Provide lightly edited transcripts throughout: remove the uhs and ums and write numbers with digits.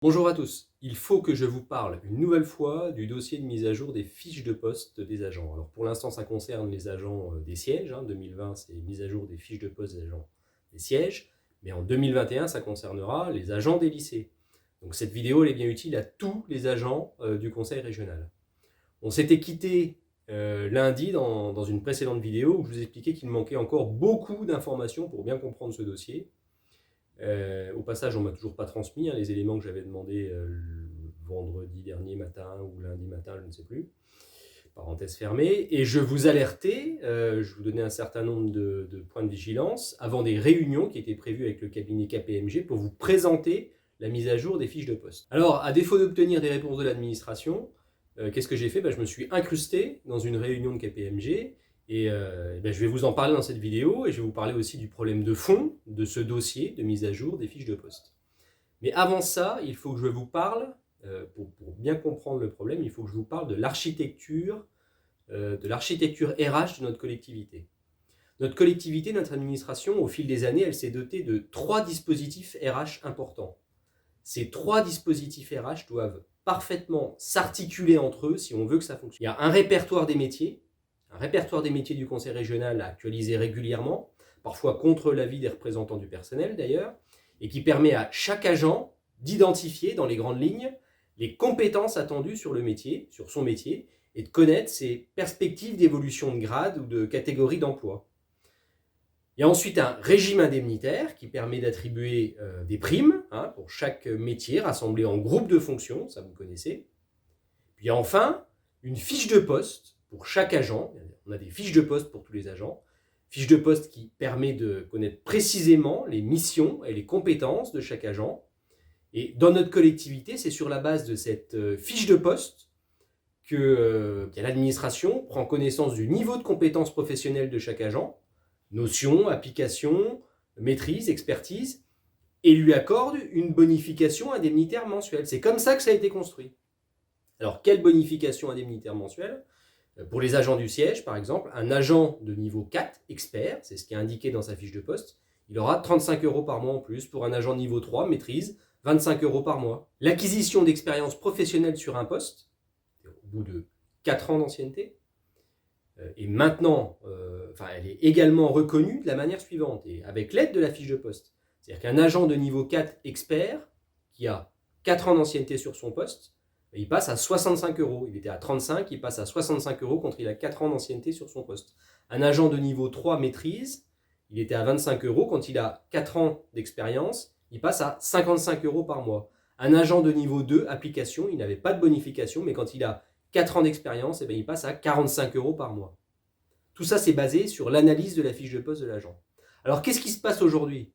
Bonjour à tous, il faut que je vous parle une nouvelle fois du dossier de mise à jour des fiches de poste des agents. Alors pour l'instant ça concerne les agents des sièges, 2020 c'est mise à jour des fiches de poste des agents des sièges, mais en 2021 ça concernera les agents des lycées. Donc cette vidéo elle est bien utile à tous les agents du conseil régional. On s'était quitté lundi dans une précédente vidéo où je vous expliquais qu'il manquait encore beaucoup d'informations pour bien comprendre ce dossier. Au passage, on ne m'a toujours pas transmis les éléments que j'avais demandé vendredi dernier matin ou lundi matin, je ne sais plus. Parenthèse fermée. Et je vous alertais, je vous donnais un certain nombre de points de vigilance avant des réunions qui étaient prévues avec le cabinet KPMG pour vous présenter la mise à jour des fiches de poste. Alors, à défaut d'obtenir des réponses de l'administration, qu'est-ce que j'ai fait ? Je me suis incrusté dans une réunion de KPMG. Et je vais vous en parler dans cette vidéo et je vais vous parler aussi du problème de fond de ce dossier de mise à jour des fiches de poste. Mais avant ça, il faut que je vous parle, pour bien comprendre le problème, il faut que je vous parle de l'architecture RH de notre collectivité. Notre collectivité, notre administration, au fil des années, elle s'est dotée de 3 dispositifs RH importants. Ces 3 dispositifs RH doivent parfaitement s'articuler entre eux si on veut que ça fonctionne. Il y a un répertoire des métiers du conseil régional à actualiser régulièrement, parfois contre l'avis des représentants du personnel d'ailleurs, et qui permet à chaque agent d'identifier dans les grandes lignes les compétences attendues sur le métier, sur son métier, et de connaître ses perspectives d'évolution de grade ou de catégorie d'emploi. Il y a ensuite un régime indemnitaire qui permet d'attribuer des primes pour chaque métier rassemblé en groupe de fonctions, ça vous connaissez. Puis enfin, une fiche de poste pour chaque agent. On a des fiches de poste pour tous les agents. Fiche de poste qui permet de connaître précisément les missions et les compétences de chaque agent. Et dans notre collectivité, c'est sur la base de cette fiche de poste que l'administration prend connaissance du niveau de compétences professionnelles de chaque agent, notions, applications, maîtrise, expertise, et lui accorde une bonification indemnitaire mensuelle. C'est comme ça que ça a été construit. Alors, quelle bonification indemnitaire mensuelle ? Pour les agents du siège, par exemple, un agent de niveau 4, expert, c'est ce qui est indiqué dans sa fiche de poste, il aura 35 € par mois en plus. Pour un agent niveau 3, maîtrise, 25 € par mois. L'acquisition d'expérience professionnelle sur un poste, au bout de 4 ans d'ancienneté, et maintenant, elle est également reconnue de la manière suivante, et avec l'aide de la fiche de poste. C'est-à-dire qu'un agent de niveau 4 expert, qui a 4 ans d'ancienneté sur son poste, il passe à 65 €. Il était à 35, il passe à 65 € quand il a 4 ans d'ancienneté sur son poste. Un agent de niveau 3 maîtrise, il était à 25 € quand il a 4 ans d'expérience, il passe à 55 € par mois. Un agent de niveau 2 application, il n'avait pas de bonification, mais quand il a 4 ans d'expérience, il passe à 45 € par mois. Tout ça, c'est basé sur l'analyse de la fiche de poste de l'agent. Alors, qu'est-ce qui se passe aujourd'hui ?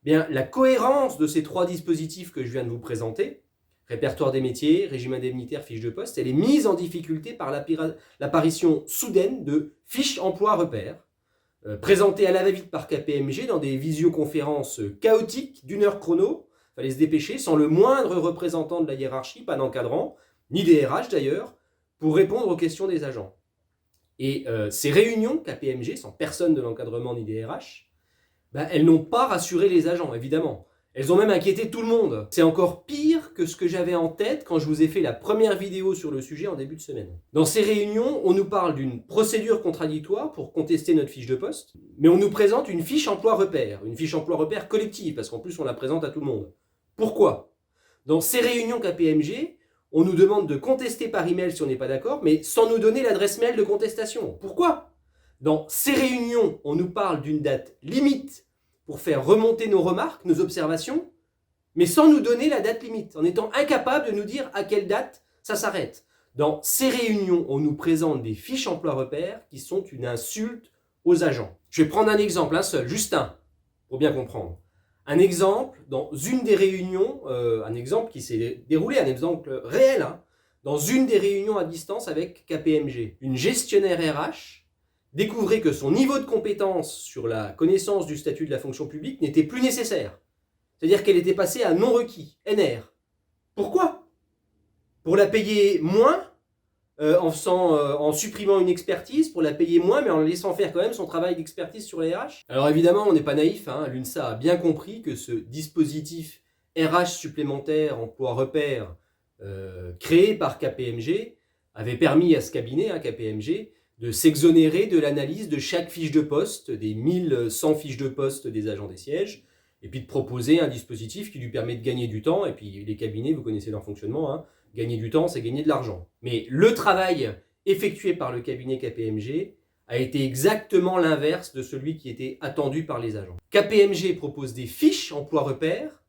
Bien, la cohérence de ces 3 dispositifs que je viens de vous présenter, répertoire des métiers, régime indemnitaire, fiche de poste, elle est mise en difficulté par l'apparition soudaine de fiches emploi repères, présentées à la va-vite par KPMG dans des visioconférences chaotiques d'une heure chrono. Il fallait se dépêcher, sans le moindre représentant de la hiérarchie, pas d'encadrant, ni des RH d'ailleurs, pour répondre aux questions des agents. Et ces réunions KPMG, sans personne de l'encadrement ni des RH, elles n'ont pas rassuré les agents, évidemment. Elles ont même inquiété tout le monde. C'est encore pire que ce que j'avais en tête quand je vous ai fait la première vidéo sur le sujet en début de semaine. Dans ces réunions, on nous parle d'une procédure contradictoire pour contester notre fiche de poste, mais on nous présente une fiche emploi repère collective, parce qu'en plus on la présente à tout le monde. Pourquoi ? Dans ces réunions KPMG, on nous demande de contester par email si on n'est pas d'accord, mais sans nous donner l'adresse mail de contestation. Pourquoi ? Dans ces réunions, on nous parle d'une date limite pour faire remonter nos remarques, nos observations, mais sans nous donner la date limite, en étant incapable de nous dire à quelle date ça s'arrête. Dans ces réunions, on nous présente des fiches emploi repères qui sont une insulte aux agents. Je vais prendre un exemple, un seul, juste un, pour bien comprendre. Un exemple, dans une des réunions, un exemple qui s'est déroulé, un exemple réel, dans une des réunions à distance avec KPMG. Une gestionnaire RH découvrait que son niveau de compétence sur la connaissance du statut de la fonction publique n'était plus nécessaire. C'est-à-dire qu'elle était passée à non requis, NR. Pourquoi ? Pour la payer moins, en supprimant une expertise, pour la payer moins, mais en laissant faire quand même son travail d'expertise sur les RH. Alors évidemment, on n'est pas naïf, l'UNSA a bien compris que ce dispositif RH supplémentaires, emploi repères, créés par KPMG avaient permis à ce cabinet, KPMG, de s'exonérer de l'analyse de chaque fiche de poste, des 1100 fiches de poste des agents des sièges, et puis de proposer un dispositif qui lui permet de gagner du temps. Et puis les cabinets, vous connaissez leur fonctionnement, gagner du temps, c'est gagner de l'argent. Mais le travail effectué par le cabinet KPMG a été exactement l'inverse de celui qui était attendu par les agents. KPMG propose des fiches emploi repères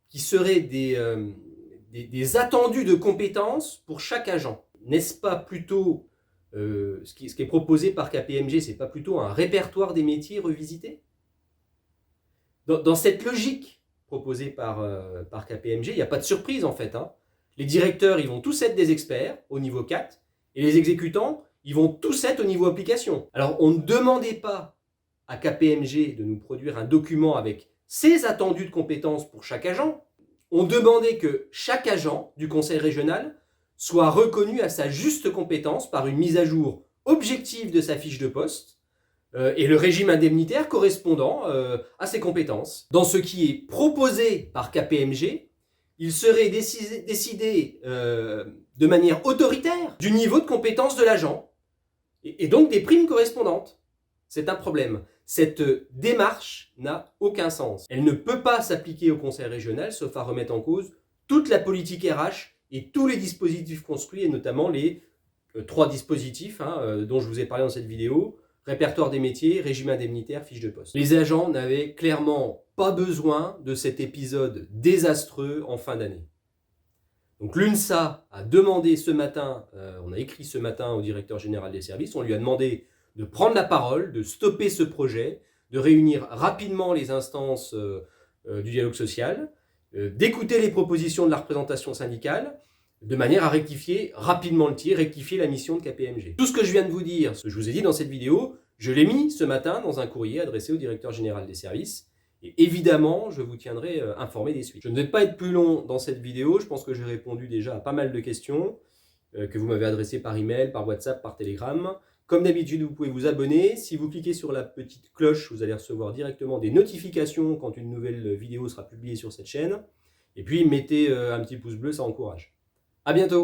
qui seraient des attendus de compétences pour chaque agent. N'est-ce pas plutôt, ce qui est proposé par KPMG, c'est pas plutôt un répertoire des métiers revisité? Dans cette logique proposée par KPMG, il n'y a pas de surprise en fait. Les directeurs, ils vont tous être des experts au niveau 4, et les exécutants, ils vont tous être au niveau application. Alors, on ne demandait pas à KPMG de nous produire un document avec ses attendus de compétences pour chaque agent. On demandait que chaque agent du conseil régional soit reconnu à sa juste compétence par une mise à jour objective de sa fiche de poste et le régime indemnitaire correspondant à ses compétences. Dans ce qui est proposé par KPMG, il serait décidé de manière autoritaire du niveau de compétence de l'agent et donc des primes correspondantes. C'est un problème. Cette démarche n'a aucun sens. Elle ne peut pas s'appliquer au conseil régional, sauf à remettre en cause toute la politique RH et tous les dispositifs construits, et notamment les 3 dispositifs dont je vous ai parlé dans cette vidéo: répertoire des métiers, régime indemnitaire, fiche de poste. Les agents n'avaient clairement pas besoin de cet épisode désastreux en fin d'année. Donc l'UNSA a demandé ce matin, on a écrit ce matin au directeur général des services, on lui a demandé de prendre la parole, de stopper ce projet, de réunir rapidement les instances du dialogue social, d'écouter les propositions de la représentation syndicale, de manière à rectifier rapidement le tir, rectifier la mission de KPMG. Tout ce que je viens de vous dire, ce que je vous ai dit dans cette vidéo, je l'ai mis ce matin dans un courrier adressé au directeur général des services. Et évidemment, je vous tiendrai informé des suites. Je ne vais pas être plus long dans cette vidéo, je pense que j'ai répondu déjà à pas mal de questions que vous m'avez adressées par email, par WhatsApp, par Telegram. Comme d'habitude, vous pouvez vous abonner. Si vous cliquez sur la petite cloche, vous allez recevoir directement des notifications quand une nouvelle vidéo sera publiée sur cette chaîne. Et puis, mettez un petit pouce bleu, ça encourage. À bientôt!